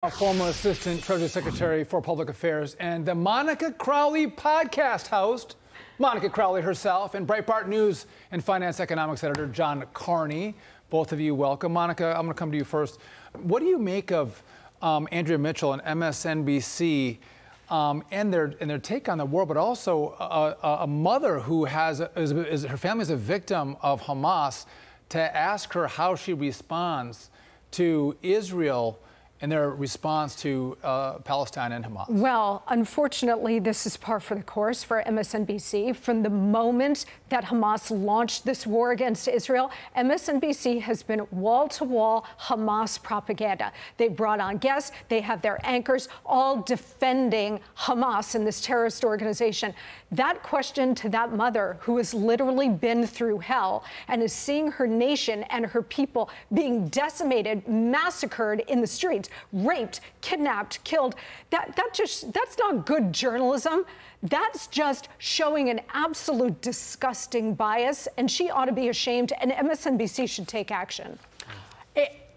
A former Assistant Treasury Secretary for Public Affairs and the Monica Crowley podcast host, Monica Crowley herself, and Breitbart News and Finance Economics Editor John Carney. Both of you, welcome. Monica, I'm going to come to you first. What do you make of Andrea Mitchell and MSNBC and their take on the war, but also a mother who her family is a victim of Hamas, to ask her how she responds to Israel and their response to Palestine and Hamas? Well, unfortunately, this is par for the course for MSNBC. From the moment that Hamas launched this war against Israel, MSNBC has been wall-to-wall Hamas propaganda. They brought on guests. They have their anchors all defending Hamas and this terrorist organization. That question to that mother who has literally been through hell and is seeing her nation and her people being decimated, massacred in the streets, raped, kidnapped, killed. That's not good journalism. That's just showing an absolute disgusting bias, and she ought to be ashamed, and MSNBC should take action.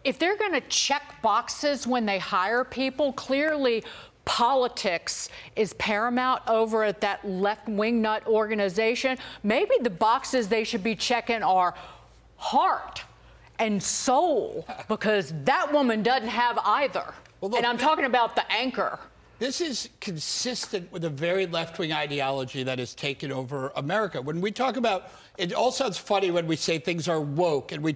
If they're going to check boxes when they hire people, clearly politics is paramount over at that left-wing nut organization. Maybe the boxes they should be checking are heart and soul, because that woman doesn't have either. Well, look, and I'm talking about the anchor. This is consistent with a very left-wing ideology that has taken over America. When we talk about, it all sounds funny when we say things are woke, and we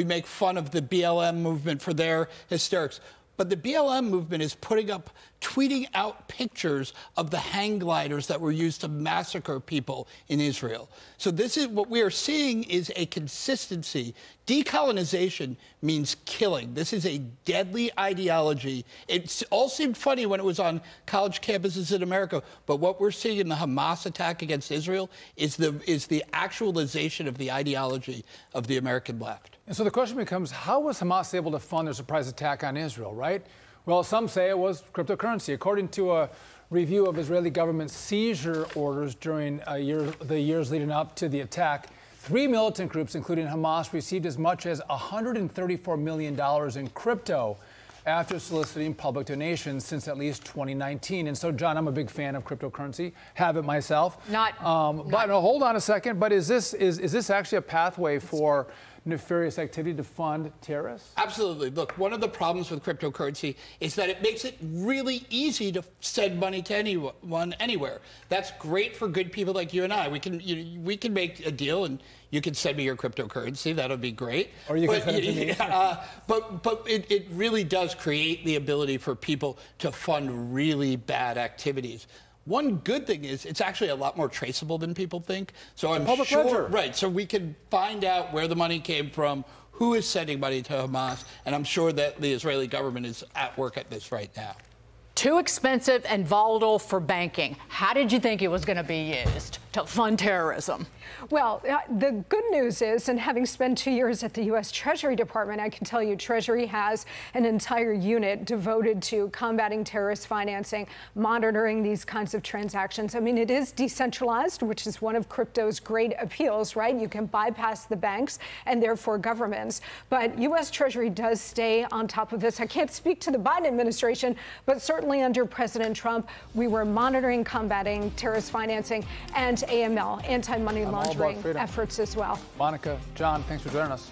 make fun of the BLM movement for their hysterics. But the BLM movement is tweeting out pictures of the hang gliders that were used to massacre people in Israel. So this is what we are seeing, is a consistency. Decolonization means killing. This is a deadly ideology. It all seemed funny when it was on college campuses in America, but what we're seeing in the Hamas attack against Israel is the actualization of the ideology of the American left. And so the question becomes, how was Hamas able to fund their surprise attack on Israel, right? Well, some say it was cryptocurrency. According to a review of Israeli government seizure orders during the years leading up to the attack, 3 militant groups, including Hamas, received as much as $134 million in crypto after soliciting public donations since at least 2019. And so, John, I'm a big fan of cryptocurrency, have it myself. But no, hold on a second. But is this actually a pathway for nefarious activity to fund terrorists? Absolutely. Look, one of the problems with cryptocurrency is that it makes it really easy to send money to anyone, anywhere. That's great for good people like you and I. We can make a deal, and you can send me your cryptocurrency. That'll be great. Or you can send it to me. But it really does create the ability for people to fund really bad activities. One good thing is it's actually a lot more traceable than people think. So I'm sure, right, so we can find out where the money came from, who is sending money to Hamas, and I'm sure that the Israeli government is at work at this right now. Too expensive and volatile for banking. How did you think it was going to be used to fund terrorism? Well, the good news is, and having spent 2 years at the U.S. Treasury Department, I can tell you Treasury has an entire unit devoted to combating terrorist financing, monitoring these kinds of transactions. I mean, it is decentralized, which is one of crypto's great appeals, right? You can bypass the banks and therefore governments. But U.S. Treasury does stay on top of this. I can't speak to the Biden administration, but certainly under President Trump, we were monitoring, combating terrorist financing and AML, anti-money laundering efforts as well. Monica, John, thanks for joining us.